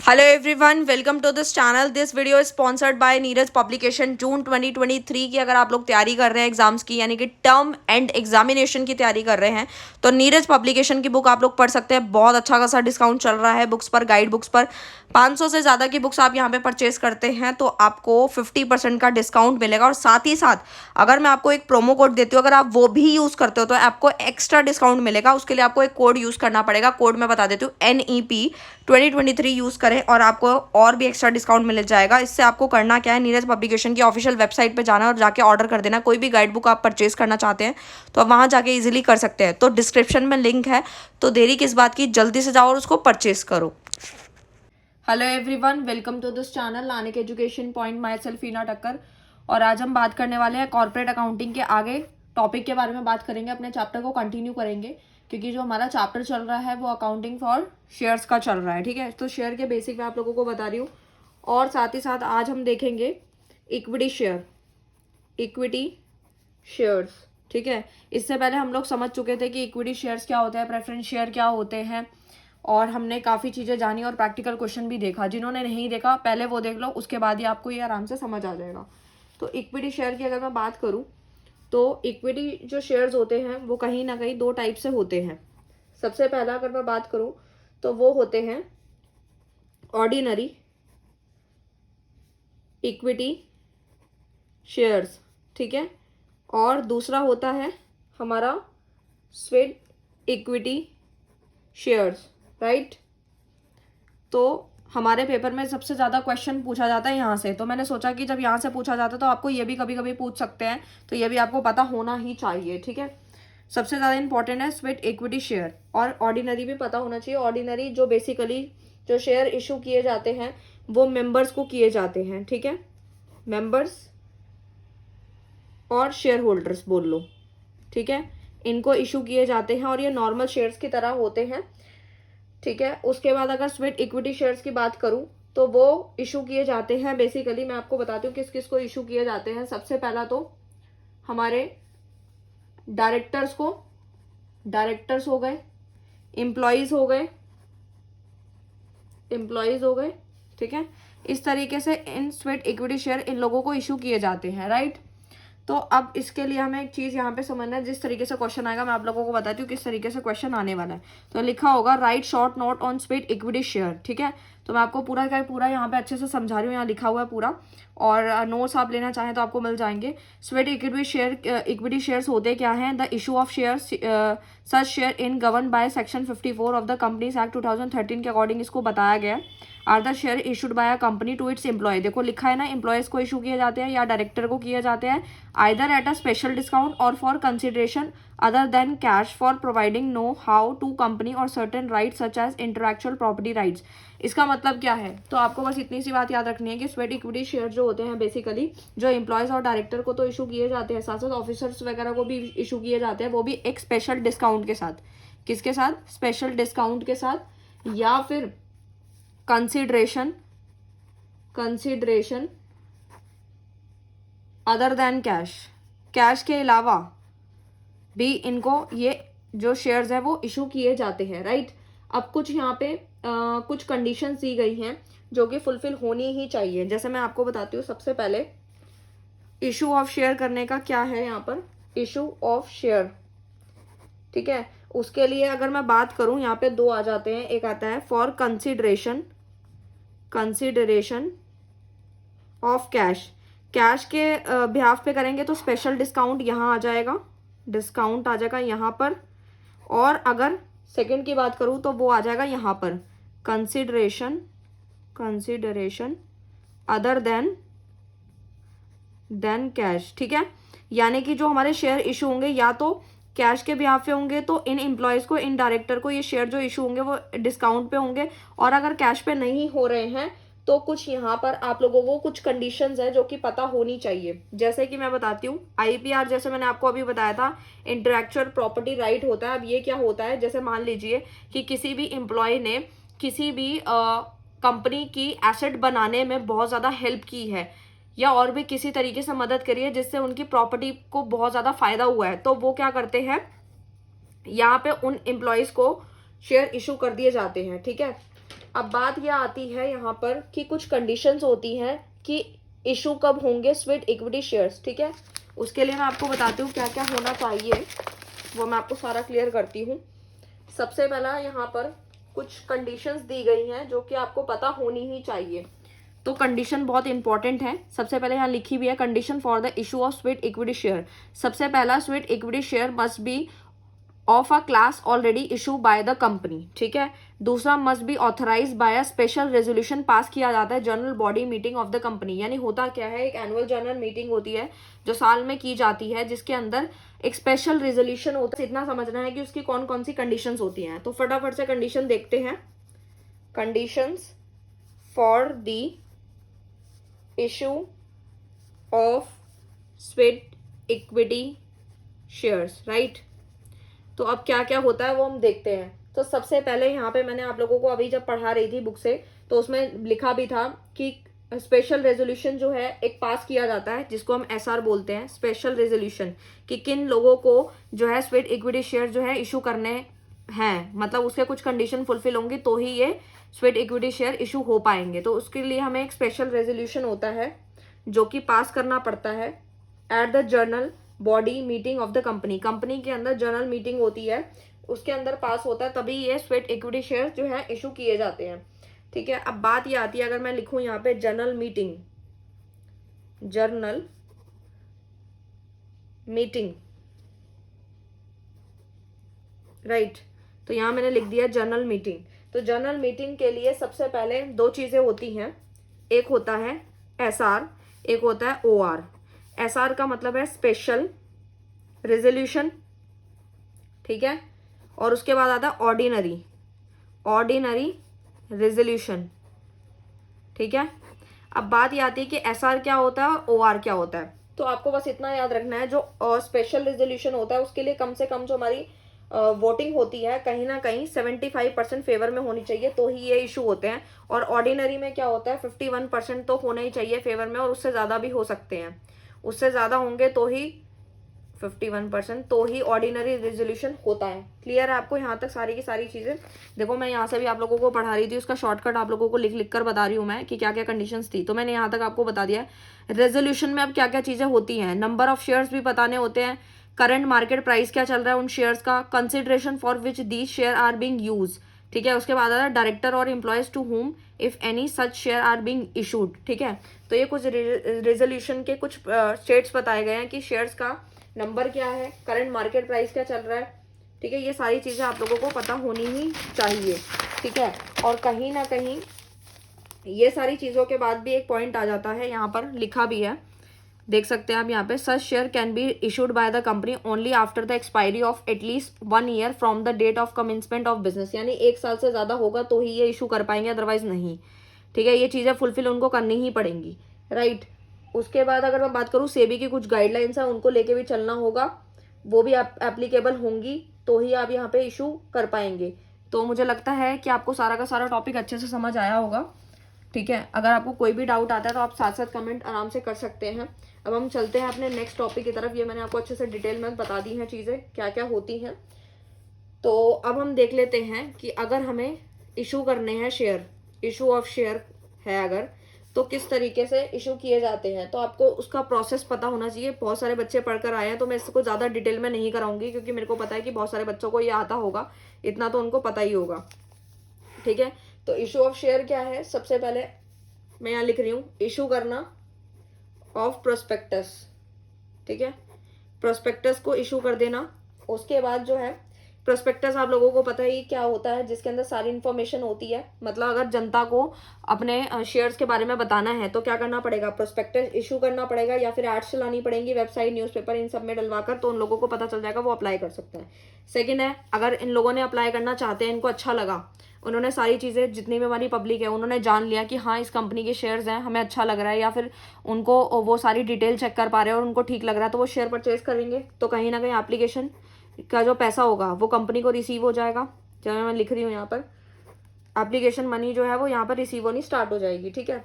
Hello everyone, welcome to this channel. This video is sponsored by Neeraj publication. June 2023 की अगर आप लोग तैयारी कर रहे हैं एग्जाम्स की, यानी कि टर्म एंड एग्जामिनेशन की तैयारी कर रहे हैं, तो नीरज पब्लिकेशन की बुक आप लोग पढ़ सकते हैं। बहुत अच्छा खासा डिस्काउंट चल रहा है बुक्स पर, गाइड बुक्स पर। 500 से ज़्यादा की बुक्स आप यहाँ पे परचेज करते हैं तो आपको 50% का डिस्काउंट मिलेगा। और साथ ही साथ अगर मैं आपको एक प्रोमो कोड देती हूँ, अगर आप वो भी यूज़ करते हो तो आपको एक्स्ट्रा डिस्काउंट मिलेगा। उसके लिए आपको एक कोड यूज़ करना पड़ेगा। कोड मैं बता देती हूँ, NEP 2023 यूज़ करें और आपको और भी एक्स्ट्रा डिस्काउंट मिल जाएगा। इससे आपको करना क्या है, नीरज पब्लिकेशन की ऑफिशियल वेबसाइट पे जाना और जाके ऑर्डर कर देना। कोई भी गाइड बुक आप परचेज करना चाहते हैं तो आप वहाँ जाके इजीली कर सकते हैं। तो डिस्क्रिप्शन में लिंक है, तो देरी किस बात की, जल्दी से जाओ और उसको परचेज करो। Hello everyone, welcome to this channel Nanik education point. Myself Heena Thakkar. और आज हम बात करने वाले हैं कॉर्पोरेट अकाउंटिंग के आगे टॉपिक के बारे में बात करेंगे। अपने चैप्टर को कंटिन्यू करेंगे क्योंकि जो हमारा चैप्टर चल रहा है वो अकाउंटिंग फॉर शेयर्स का चल रहा है। ठीक है, तो शेयर के बेसिक मैं आप लोगों को बता रही हूँ। और साथ ही साथ आज हम देखेंगे इक्विटी शेयर, इक्विटी शेयर्स। ठीक है, इससे पहले हम लोग समझ चुके थे कि इक्विटी शेयर्स क्या होते हैं, प्रेफरेंस शेयर क्या होते हैं, और हमने काफ़ी चीज़ें जानी और प्रैक्टिकल क्वेश्चन भी देखा। जिन्होंने नहीं देखा पहले वो देख लो, उसके बाद ही आपको ये आराम से समझ आ जाएगा। तो इक्विटी शेयर की अगर मैं बात करूँ तो इक्विटी जो शेयर्स होते हैं वो कहीं ना कहीं दो टाइप से होते हैं। सबसे पहला अगर मैं बात करूँ तो वो होते हैं ऑर्डिनरी इक्विटी शेयर्स। ठीक है, और दूसरा होता है हमारा स्वेट इक्विटी शेयर्स। राइट, तो हमारे पेपर में सबसे ज़्यादा क्वेश्चन पूछा जाता है यहाँ से, तो मैंने सोचा कि जब यहाँ से पूछा जाता है तो आपको ये भी कभी कभी पूछ सकते हैं, तो ये भी आपको पता होना ही चाहिए। ठीक है, सबसे ज़्यादा इंपॉर्टेंट है स्वेट इक्विटी शेयर, और ऑर्डिनरी भी पता होना चाहिए। ऑर्डिनरी जो बेसिकली जो शेयर इशू किए जाते हैं वो मेंबर्स को किए जाते हैं। ठीक है, मेंबर्स और शेयर होल्डर्स बोल लो। ठीक है, इनको इशू किए जाते हैं और ये नॉर्मल शेयर्स की तरह होते हैं। ठीक है, उसके बाद अगर स्वेट इक्विटी शेयर्स की बात करूं तो वो इशू किए जाते हैं, बेसिकली मैं आपको बताती हूँ किस किस को इशू किए जाते हैं। सबसे पहला तो हमारे डायरेक्टर्स को, डायरेक्टर्स हो गए, एम्प्लॉयज हो गए, एम्प्लॉयज हो गए। ठीक है, इस तरीके से इन स्वेट इक्विटी शेयर इन लोगों को इशू किए जाते हैं। राइट, तो अब इसके लिए हमें एक चीज़ यहाँ पे समझना है। जिस तरीके से क्वेश्चन आएगा मैं आप लोगों को बताती हूँ किस तरीके से क्वेश्चन आने वाला है। तो लिखा होगा right short note on sweat equity share. ठीक है, तो मैं आपको पूरा का पूरा यहाँ पे अच्छे से समझा रही हूँ, यहाँ लिखा हुआ है पूरा, और नोट्स आप लेना चाहें तो आपको मिल जाएंगे। Sweat equity share, equity shares होते क्या हैं? The issue of share such share in govern by section 54 of the companies act 2013 के अकॉर्डिंग इसको बताया गया। Are the share issued by a company to its employ. देखो लिखा है ना, एम्प्लॉयज को इशू किए जाते हैं या डायरेक्टर को किए जाते हैं, either at a special discount और for consideration other than cash for providing know how to company और certain rights such as intellectual property rights. इसका मतलब क्या है? तो आपको बस इतनी सी बात याद रखनी है कि स्वेट इक्विटी शेयर जो होते हैं बेसिकली जो एम्प्लॉयज और डायरेक्टर को तो इशू किए जाते हैं, साथ साथ ऑफिसर्स वगैरह को भी इशू किए जाते हैं, वो भी एक स्पेशल डिस्काउंट के साथ। किसके साथ? स्पेशल डिस्काउंट के साथ, या फिर consideration, consideration other than cash, cash के अलावा भी इनको ये जो शेयर्स है वो इशू किए जाते हैं। राइट, अब कुछ यहाँ पे कुछ कंडीशंस दी गई हैं जो कि फुलफिल होनी ही चाहिए। जैसे मैं आपको बताती हूँ, सबसे पहले इशू ऑफ शेयर करने का क्या है यहाँ पर, इशू ऑफ शेयर। ठीक है, उसके लिए अगर मैं बात करूँ यहाँ पे दो आ जाते हैं। एक आता है for consideration, consideration of cash, cash के बिहाफ पे करेंगे तो स्पेशल डिस्काउंट यहाँ आ जाएगा, डिस्काउंट आ जाएगा यहाँ पर। और अगर सेकंड की बात करूँ तो वो आ जाएगा यहाँ पर consideration, consideration other than cash. ठीक है, यानी कि जो हमारे शेयर इशू होंगे या तो कैश के बिहाफ पे होंगे तो इन एम्प्लॉयज को, इन डायरेक्टर को ये शेयर जो इशू होंगे वो डिस्काउंट पे होंगे, और अगर कैश पे नहीं हो रहे हैं तो कुछ यहाँ पर आप लोगों को कुछ कंडीशंस है जो कि पता होनी चाहिए। जैसे कि मैं बताती हूँ, आईपीआर जैसे मैंने आपको अभी बताया था इंटेलेक्चुअल प्रॉपर्टी राइट होता है। अब ये क्या होता है, जैसे मान लीजिए कि किसी भी एम्प्लॉय ने किसी भी कंपनी की एसेट बनाने में बहुत ज़्यादा हेल्प की है या और भी किसी तरीके से मदद करी है जिससे उनकी प्रॉपर्टी को बहुत ज़्यादा फायदा हुआ है, तो वो क्या करते हैं, यहाँ पे उन एम्प्लॉयज़ को शेयर इशू कर दिए जाते हैं। ठीक है, अब बात यह आती है यहाँ पर कि कुछ कंडीशंस होती हैं कि इशू कब होंगे स्वेट इक्विटी शेयर्स, ठीक है। उसके लिए मैं आपको बताती हूँ क्या क्या होना चाहिए, वो मैं आपको सारा क्लियर करती हूँ। सबसे पहला यहाँ पर कुछ कंडीशंस दी गई हैं जो कि आपको पता होनी ही चाहिए। तो कंडीशन बहुत इंपॉर्टेंट है। सबसे पहले यहाँ लिखी हुई है condition for the issue of sweat equity share. सबसे पहला, sweat equity share must be of a class already issue by the company, ठीक है। दूसरा, must be authorise by a special resolution, pass किया जाता है general body meeting of the company. यानी होता क्या है, एक एनुअल जनरल मीटिंग होती है जो साल में की जाती है, जिसके अंदर एक स्पेशल रेजोल्यूशन होता है। इतना समझना है कि उसकी कौन कौन सी कंडीशंस होती हैं। तो फटाफट से कंडीशन देखते हैं। Conditions for the issue of sweat equity shares, right. तो अब क्या क्या होता है वो हम देखते हैं। तो सबसे पहले यहाँ पे मैंने आप लोगों को अभी जब पढ़ा रही थी बुक से, तो उसमें लिखा भी था कि स्पेशल रेजोल्यूशन जो है एक पास किया जाता है, जिसको हम एसआर बोलते हैं, स्पेशल रेजोल्यूशन, कि किन लोगों को जो है स्वेट इक्विटी शेयर जो है इशू करने हैं, मतलब उसके कुछ कंडीशन फुलफिल होंगी तो ही ये स्वेट इक्विटी शेयर इशू हो पाएंगे। तो उसके लिए हमें एक स्पेशल रेजोल्यूशन होता है जो कि पास करना पड़ता है at the journal body meeting of the company. Company के अंदर जनरल मीटिंग होती है, उसके अंदर पास होता है, तभी ये स्वेट इक्विटी शेयर जो है इशू किए जाते हैं, ठीक है। अब बात ये आती है, अगर मैं लिखूं यहाँ पे general meeting, journal meeting, right, तो यहां मैंने लिख दिया जनरल मीटिंग। तो जनरल मीटिंग के लिए सबसे पहले दो चीजें होती हैं, एक होता है एसआर, एक होता है ओआर। एसआर का मतलब है स्पेशल रेजोल्यूशन, ठीक है, और उसके बाद आता है ऑर्डिनरी, ऑर्डिनरी रेजोल्यूशन, ठीक है। अब बात ये आती है कि एसआर क्या होता है और ओआर क्या होता है। तो आपको बस इतना याद रखना है, जो स्पेशल रेजोल्यूशन होता है उसके लिए कम से कम जो हमारी वोटिंग होती है कहीं ना कहीं 75% फेवर में होनी चाहिए, तो ही ये इशू होते हैं। और ऑर्डिनरी में क्या होता है, 51% तो होना ही चाहिए फेवर में, और उससे ज़्यादा भी हो सकते हैं, उससे ज़्यादा होंगे तो ही 51%, तो ही ऑर्डिनरी रेजोल्यूशन होता है। क्लियर है आपको यहाँ तक सारी की सारी चीज़ें। देखो मैं यहाँ से भी आप लोगों को पढ़ा रही थी, उसका शॉर्टकट आप लोगों को लिख लिख कर बता रही हूँ मैं कि क्या क्या कंडीशंस थी। तो मैंने यहाँ तक आपको बता दिया है। रेजोल्यूशन में अब क्या क्या चीज़ें होती हैं, नंबर ऑफ शेयर्स भी बताने होते हैं, करंट मार्केट प्राइस क्या चल रहा है उन शेयर्स का, consideration for which these share are being use, ठीक है। उसके बाद आता है डायरेक्टर और employees to whom if any such share are being issued, ठीक है। तो ये कुछ रेजोल्यूशन के कुछ स्टेट्स बताए गए हैं कि शेयर्स का नंबर क्या है, करंट मार्केट प्राइस क्या चल रहा है, ठीक है। ये सारी चीज़ें आप लोगों को पता होनी ही चाहिए, ठीक है। और कहीं ना कहीं ये सारी चीज़ों के बाद भी एक पॉइंट आ जाता है, यहाँ पर लिखा भी है, देख सकते हैं आप यहाँ पे, such share can be issued by the company only after the expiry of at least 1 year from the date of commencement of business. यानी 1 साल से ज़्यादा होगा तो ही ये इशू कर पाएंगे, अदरवाइज नहीं, ठीक है। ये चीज़ें फुलफिल उनको करनी ही पड़ेंगी, राइट। उसके बाद अगर मैं बात करूँ, सेबी की कुछ गाइडलाइंस है, उनको लेके भी चलना होगा, वो भी एप्लीकेबल होंगी तो ही आप यहाँ पे इशू कर पाएंगे। तो मुझे लगता है कि आपको सारा का सारा टॉपिक अच्छे से समझ आया होगा, ठीक है। अगर आपको कोई भी डाउट आता है तो आप साथ साथ कमेंट आराम से कर सकते हैं। अब हम चलते हैं अपने नेक्स्ट टॉपिक की तरफ। ये मैंने आपको अच्छे से डिटेल में बता दी हैं चीज़ें क्या क्या होती हैं। तो अब हम देख लेते हैं कि अगर हमें इशू करने हैं शेयर, इशू ऑफ शेयर है अगर, तो किस तरीके से इशू किए जाते हैं। तो आपको उसका प्रोसेस पता होना चाहिए। बहुत सारे बच्चे पढ़कर आए हैं, तो मैं इसको ज़्यादा डिटेल में नहीं कराऊंगी, क्योंकि मेरे को पता है कि बहुत सारे बच्चों को ये आता होगा, इतना तो उनको पता ही होगा, ठीक है। तो इशू ऑफ शेयर क्या है, सबसे पहले मैं यहाँ लिख रही हूँ, इशू करना ऑफ प्रोस्पेक्टस, ठीक है, प्रोस्पेक्टस को इशू कर देना। उसके बाद जो है प्रोस्पेक्टस आप लोगों को पता ही क्या होता है, जिसके अंदर सारी इन्फॉर्मेशन होती है। मतलब अगर जनता को अपने शेयर्स के बारे में बताना है तो क्या करना पड़ेगा, प्रोस्पेक्टस इशू करना पड़ेगा, या फिर एड्स चलानी पड़ेंगी, वेबसाइट, न्यूज़पेपर, इन सब में डलवाकर, तो उन लोगों को पता चल जाएगा, वो अप्लाई कर सकता है। सेकेंड है, अगर इन लोगों ने अप्लाई करना चाहते हैं, इनको अच्छा लगा, उन्होंने सारी चीज़ें, जितनी भी हमारी पब्लिक है, उन्होंने जान लिया कि हाँ इस कंपनी के शेयर्स हैं, हमें अच्छा लग रहा है, या फिर उनको वो सारी डिटेल चेक कर पा रहे हैं और उनको ठीक लग रहा है, तो वो शेयर परचेज करेंगे। तो कहीं ना कहीं एप्लीकेशन का जो पैसा होगा वो कंपनी को रिसीव हो जाएगा। जब मैं लिख रही हूँ यहाँ पर, एप्लीकेशन मनी जो है वो यहाँ पर रिसीव होनी स्टार्ट हो जाएगी, ठीक है।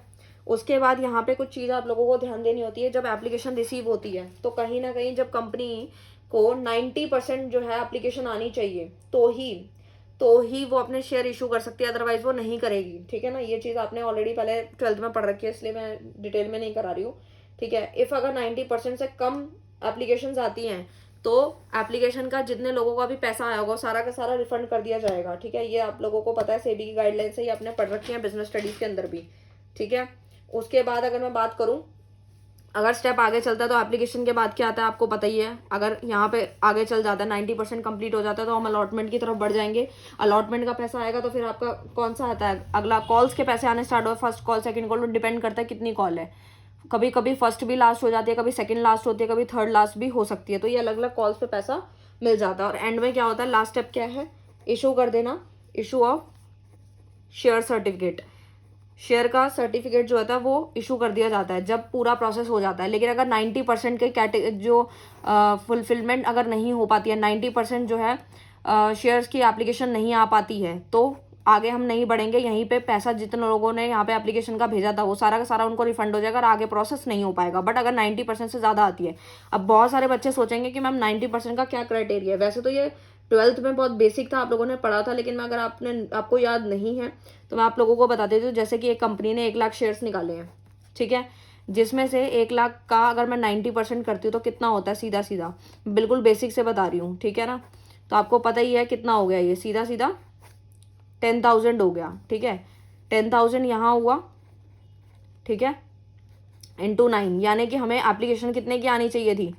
उसके बाद यहाँ पे कुछ चीज़ आप लोगों को ध्यान देनी होती है। जब एप्लीकेशन रिसीव होती है तो कहीं ना कहीं जब कंपनी को 90% जो है एप्लीकेशन आनी चाहिए, तो ही तो ही वो अपने शेयर इशू कर सकती है, अदरवाइज वो नहीं करेगी। ठीक है ना, ये चीज़ आपने ऑलरेडी पहले 12th में पढ़ रखी है, इसलिए मैं डिटेल में नहीं करा रही हूँ। ठीक है, इफ़ अगर 90% से कम एप्लीकेशंस आती हैं तो एप्लीकेशन का जितने लोगों का भी पैसा आया होगा सारा का सारा रिफंड कर दिया जाएगा। ठीक है, ये आप लोगों को पता है, सेबी की गाइडलाइन से ही आपने पढ़ रखी है बिजनेस स्टडीज के अंदर भी। ठीक है, उसके बाद अगर मैं बात करूँ, अगर स्टेप आगे चलता है तो एप्लीकेशन के बाद क्या आता है आपको पता ही है। अगर यहाँ पे आगे चल जाता है 90% कंप्लीट हो जाता है तो हम अलॉटमेंट की तरफ बढ़ जाएंगे। अलॉटमेंट का पैसा आएगा तो फिर आपका कौन सा आता है अगला, कॉल्स के पैसे आने स्टार्ट हो, first call second call, depend करता है कितनी कॉल है। कभी कभी फर्स्ट भी लास्ट हो जाती है, कभी सेकंड लास्ट होती है, कभी थर्ड लास्ट भी हो सकती है। तो ये अलग अलग कॉल्स पे पैसा मिल जाता है। और एंड में क्या होता है, लास्ट स्टेप क्या है, इशू कर देना, issue of share certificate. Share का सर्टिफिकेट जो होता है वो इशू कर दिया जाता है जब पूरा प्रोसेस हो जाता है। लेकिन अगर 90% के जो फुलफिलमेंट अगर नहीं हो पाती है, 90% जो है शेयर्स की एप्लीकेशन नहीं आ पाती है, तो आगे हम नहीं बढ़ेंगे। यहीं पे पैसा जितने लोगों ने यहाँ पे एप्लीकेशन का भेजा था वो सारा का सारा उनको रिफंड हो जाएगा और आगे प्रोसेस नहीं हो पाएगा। बट अगर 90% से ज़्यादा आती है, अब बहुत सारे बच्चे सोचेंगे कि मैम 90% का क्या क्राइटेरिया है। वैसे तो ये 12th में बहुत बेसिक था, आप लोगों ने पढ़ा था, लेकिन अगर आपको याद नहीं है तो मैं आप लोगों को बता देती हूँ। जैसे कि एक कंपनी ने 1 लाख शेयर्स निकाले हैं, ठीक है, जिसमें से 1 लाख का अगर मैं 90% करती हूँ तो कितना होता है, सीधा सीधा बिल्कुल बेसिक से बता रही हूँ। ठीक है ना, तो आपको पता ही है कितना हो गया, ये सीधा सीधा 10,000 हो गया। ठीक है, 10,000 यहाँ हुआ, ठीक है, इंटू 9, यानी कि हमें एप्लीकेशन कितने की आनी चाहिए थी,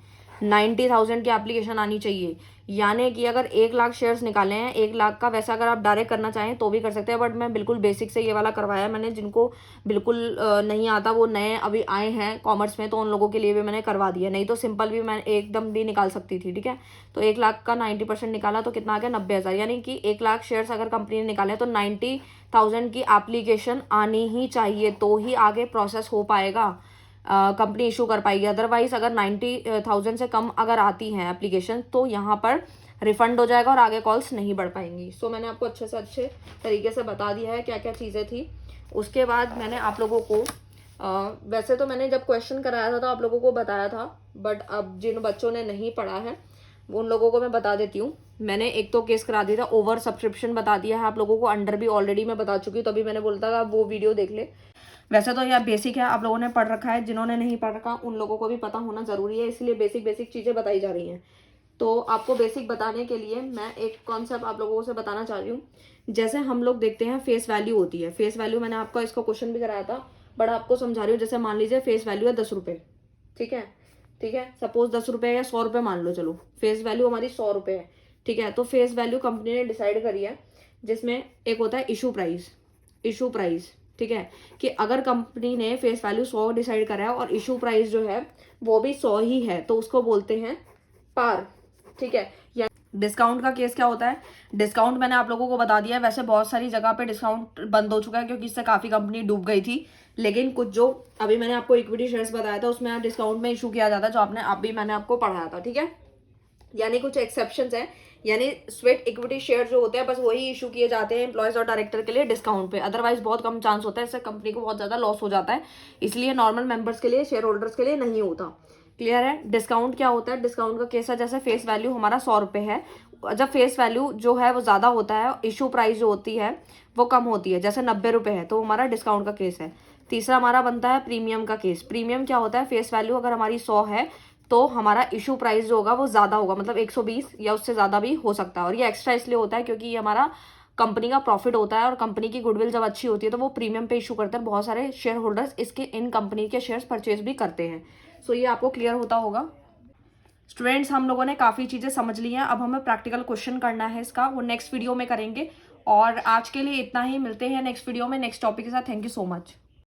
90,000 की एप्लीकेशन आनी चाहिए। यानी कि अगर 1 लाख शेयर्स निकाले हैं, 1 लाख का, वैसा अगर आप डायरेक्ट करना चाहें तो भी कर सकते हैं, बट मैं बिल्कुल बेसिक से ये वाला करवाया मैंने। जिनको बिल्कुल नहीं आता, वो नए अभी आए हैं कॉमर्स में, तो उन लोगों के लिए भी मैंने करवा दिया। नहीं तो सिंपल भी मैं एकदम भी निकाल सकती थी। ठीक है, तो 1 लाख का 90% निकाला तो कितना आ गया, 90,000। यानी कि 1 लाख शेयर्स अगर कंपनी ने निकाले तो 90,000 की एप्लीकेशन आनी ही चाहिए, तो ही आगे प्रोसेस हो पाएगा, कंपनी इशू कर पाएगी। अदरवाइज अगर 90,000 से कम अगर आती हैं एप्लीकेशन तो यहाँ पर रिफंड हो जाएगा और आगे कॉल्स नहीं बढ़ पाएंगी। सो मैंने आपको अच्छे से अच्छे तरीके से बता दिया है क्या क्या चीज़ें थी। उसके बाद मैंने आप लोगों को वैसे तो मैंने जब क्वेश्चन कराया था तो आप लोगों को बताया था, बट अब जिन बच्चों ने नहीं पढ़ा है उन लोगों को मैं बता देती हूँ। मैंने एक तो केस करा दिया था, ओवर सब्सक्रिप्शन बता दिया है आप लोगों को, अंडर भी ऑलरेडी मैं बता चुकी हूँ, तभी मैंने बोलता था वो वीडियो देख ले। वैसे तो यह बेसिक है, आप लोगों ने पढ़ रखा है, जिन्होंने नहीं पढ़ रखा उन लोगों को भी पता होना जरूरी है, इसलिए बेसिक बेसिक चीज़ें बताई जा रही हैं। तो आपको बेसिक बताने के लिए मैं एक कॉन्सेप्ट आप लोगों से बताना चाह रही हूँ। जैसे हम लोग देखते हैं फेस वैल्यू होती है, फेस वैल्यू मैंने आपको इसका क्वेश्चन भी कराया था, बट आपको समझा रही हूँ। जैसे मान लीजिए फेस वैल्यू है 10 रुपये, ठीक है, ठीक है, सपोज 10 रुपये या 100 रुपये मान लो, चलो फेस वैल्यू हमारी 100 रुपये है। ठीक है, तो फेस वैल्यू कंपनी ने डिसाइड करी है, जिसमें एक होता है इशू प्राइस, इशू प्राइस। ठीक है, कि अगर कंपनी ने फेस वैल्यू 100 डिसाइड करा है और इशू प्राइस जो है वो भी 100 ही है, तो उसको बोलते हैं पार। ठीक है, या डिस्काउंट का केस क्या होता है, डिस्काउंट मैंने आप लोगों को बता दिया है। वैसे बहुत सारी जगह पे डिस्काउंट बंद हो चुका है क्योंकि इससे काफ़ी कंपनी डूब गई थी, लेकिन कुछ जो अभी मैंने आपको इक्विटी शेयर्स बताया था उसमें डिस्काउंट में इशू किया जाता है, जो आपने अभी मैंने आपको पढ़ाया था। ठीक है, यानी कुछ एक्सेप्शंस हैं, यानी स्वेट इक्विटी शेयर जो होते हैं बस वही इशू किए जाते हैं एम्प्लॉयज और डायरेक्टर के लिए डिस्काउंट पे, अदरवाइज बहुत कम चांस होता है, इससे कंपनी को बहुत ज़्यादा लॉस हो जाता है, इसलिए नॉर्मल मेंबर्स के लिए, शेयर होल्डर्स के लिए नहीं होता। क्लियर है। डिस्काउंट क्या होता है, डिस्काउंट का केस है जैसे फेस वैल्यू हमारा 100 रुपये है, जब फेस वैल्यू जो है वो ज़्यादा होता है, इशू प्राइस जो होती है वो कम होती है, जैसे 90 रुपये है, तो हमारा डिस्काउंट का केस है। तीसरा हमारा बनता है प्रीमियम का केस। प्रीमियम क्या होता है, फेस वैल्यू अगर हमारी 100 है तो हमारा इशू प्राइस जो होगा वो ज़्यादा होगा, मतलब 120 या उससे ज़्यादा भी हो सकता है। और ये एक्स्ट्रा इसलिए होता है क्योंकि ये हमारा कंपनी का प्रॉफिट होता है और कंपनी की गुडविल जब अच्छी होती है तो वो प्रीमियम पे इशू करते हैं, बहुत सारे शेयर होल्डर्स इसके इन कंपनी के शेयर्स परचेज भी करते हैं। सो ये आपको क्लियर होता होगा। स्टूडेंट्स, हम लोगों ने काफ़ी चीज़ें समझ ली हैं, अब हमें प्रैक्टिकल क्वेश्चन करना है इसका, वो नेक्स्ट वीडियो में करेंगे। और आज के लिए इतना ही, मिलते हैं नेक्स्ट वीडियो में नेक्स्ट टॉपिक के साथ। Thank you so much.